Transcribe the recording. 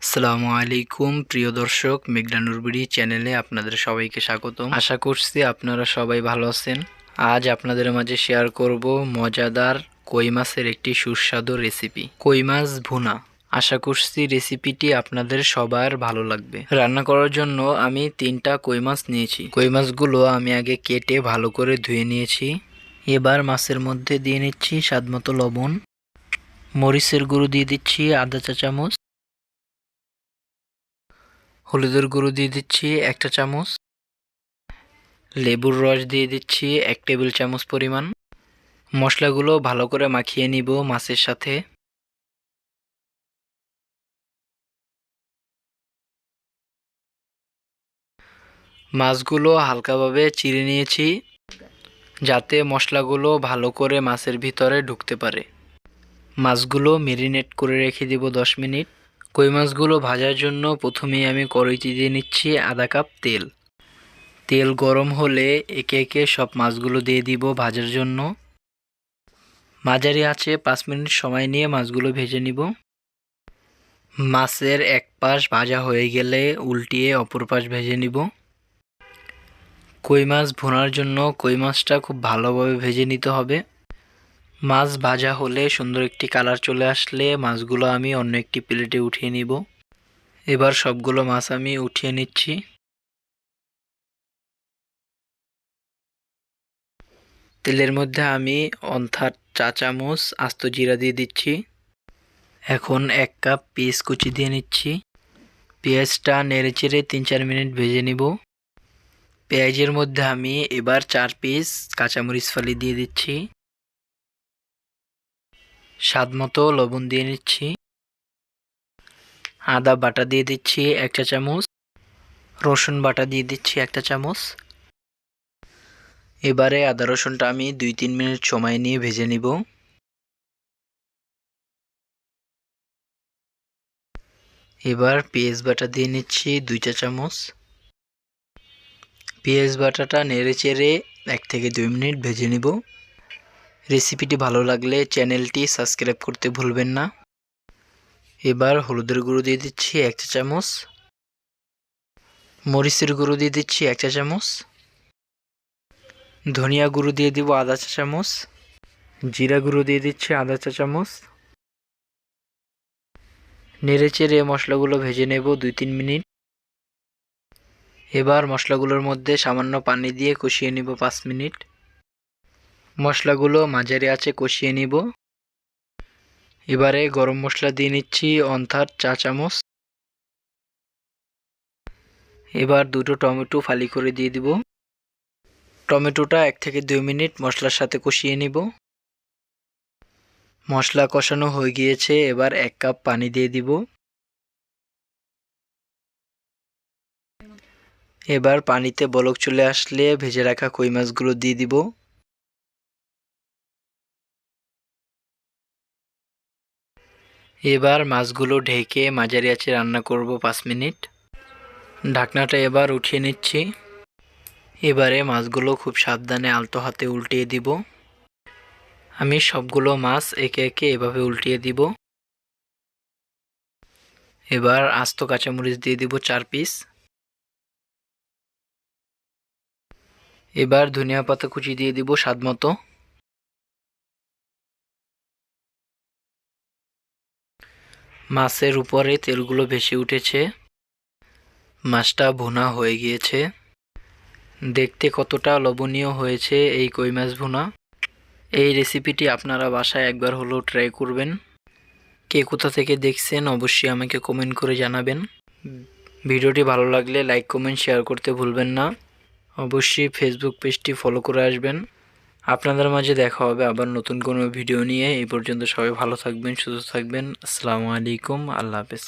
আসসালামু আলাইকুম প্রিয় দর্শক, মেঘনা নুরবিডি চ্যানেলে আপনাদের সবাইকে স্বাগতম। আশা করছি আপনারা সবাই ভালো আছেন। আজ আপনাদের মাঝে শেয়ার করব মজাদার কই মাছের একটি সুস্বাদু রেসিপি, কই মাছ ভুনা। আশা করছি রেসিপিটি আপনাদের সবার ভালো লাগবে। রান্না করার জন্য আমি 3টা কই মাছ নিয়েছি। কই মাছগুলো আমি আগে কেটে ভালো করে ধুয়ে নিয়েছি। এবার মাছের মধ্যে দিয়ে নিচ্ছি স্বাদমতো লবণ, মরিচের গুঁড়ো দিয়ে দিচ্ছি আধা চা চামচ, হলুদের গুঁড়ো দিয়ে দিচ্ছি 1 চামচ, লেবুর রস দিয়ে দিচ্ছি 1 টেবিল চামচ পরিমাণ। মশলাগুলো ভালো করে মাখিয়ে নিব মাছের সাথে। মাছগুলো হালকাভাবে চিড়ে নিয়েছি যাতে মশলাগুলো ভালো করে মাছের ভিতরে ঢুকতে পারে। মাছগুলো মেরিনেট করে রেখে দিব 10 মিনিট। কই মাছগুলো ভাজার জন্য প্রথমেই আমি কড়াইতে দিয়ে নিচ্ছি আধা কাপ তেল। তেল গরম হলে একে একে সব মাছগুলো দিয়ে দিব ভাজার জন্য। মাঝারি আঁচে 5 মিনিট সময় নিয়ে মাছগুলো ভেজে নিব। মাছের এক পাশ ভাজা হয়ে গেলে উল্টিয়ে অপর পাশ ভেজে নিব। কই মাছ ভুনার জন্য কই মাছটা খুব ভালোভাবে ভেজে নিতে হবে। মাছ ভাজা হলে সুন্দর একটি কালার চলে আসলে মাছগুলো আমি অন্য একটি প্লেটে উঠিয়ে নিব। এবার সবগুলো মাছ আমি উঠিয়ে নিচ্ছি। তেলের মধ্যে আমি 1/2 চা চামচ আস্ত জিরা দিয়ে দিচ্ছি। এখন 1 কাপ পেঁয়াজ কুচি দিয়ে নিচ্ছি। পেঁয়াজটা নেড়েচেড়ে 3-4 মিনিট ভেজে নিব। পেঁয়াজের মধ্যে আমি এবার 4 পিস কাঁচামরিচ ফালি দিয়ে দিচ্ছি। স্বাদমতো লবণ দিয়ে নিচ্ছি। আদা বাটা দিয়ে দিচ্ছি 1 চা চামচ, রসুন বাটা দিয়ে দিচ্ছি 1 চা চামচ। এবারে আদা রসুনটা আমি 2-3 মিনিট সময় নিয়ে ভেজে নিব। এবার পেঁয়াজ বাটা দিয়ে নিচ্ছি 2 চা চামচ। পেঁয়াজ বাটাটা নেড়েচেড়ে 1 থেকে 2 মিনিট ভেজে নিব। রেসিপিটি ভালো লাগলে চ্যানেলটি সাবস্ক্রাইব করতে ভুলবেন না। এবার হলুদের গুঁড়ো দিয়ে দিচ্ছি 1 চা চামচ, মরিচের গুঁড়ো দিয়ে দিচ্ছি 1 চা চামচ, ধনিয়া গুঁড়ো দিয়ে দিব আধা চা চামচ, জিরা গুঁড়ো দিয়ে দিচ্ছি আধা চা চামচ। নেড়েচেড়ে মশলাগুলো ভেজে নেব 2-3 মিনিট। এবার মশলাগুলোর মধ্যে সামান্য পানি দিয়ে কষিয়ে নিব 5 মিনিট। মশলাগুলো মাঝারি আঁচে কষিয়ে নিব। এবারে গরম মশলা দিয়ে নিচ্ছি 1/2 চা চামচ। এবার 2টো টমেটো ফালি করে দিয়ে দিব। টমেটোটা 1 থেকে 2 মিনিট মশলার সাথে কষিয়ে নিব। মশলা কষানো হয়ে গিয়েছে, এবার 1 কাপ পানি দিয়ে দিব। এবার পানিতে বলক চলে আসলে ভেজে রাখা কই মাছগুলো দিয়ে দিব। এবার মাছগুলো ঢেকে মাঝারি আঁচে রান্না করব 5 মিনিট। ঢাকনাটা এবার উঠিয়ে নিচ্ছি। এবারে মাছগুলো খুব সাবধানে আলতো হাতে উল্টিয়ে দিব। আমি সবগুলো মাছ একে একে এভাবে উল্টিয়ে দিব। এবার আস্ত কাঁচামরিচ দিয়ে দিব 4 পিস। এবার ধনিয়া পাতা কুচি দিয়ে দিব স্বাদমতো। মাছের উপরে তেলগুলো ভেসে উঠেছে। মাছটা ভুনা হয়ে গিয়েছে। দেখতে কতটা লোভনীয় হয়েছে এই কই মাছ ভুনা। এই রেসিপিটি আপনারা বাসায় একবার হলেও ট্রাই করবেন। কে কোথা থেকে দেখছেন অবশ্যই আমাকে কমেন্ট করে জানাবেন। ভিডিওটি ভালো লাগলে লাইক কমেন্ট শেয়ার করতে ভুলবেন না। অবশ্যই ফেসবুক পেজটি ফলো করে আসবেন। আপনাদের মাঝে দেখা হবে আবার নতুন কোনো ভিডিও নিয়ে। এই পর্যন্ত সবাই ভালো থাকবেন, সুস্থ থাকবেন। আসসালামু আলাইকুম, আল্লাহ হাফেজ।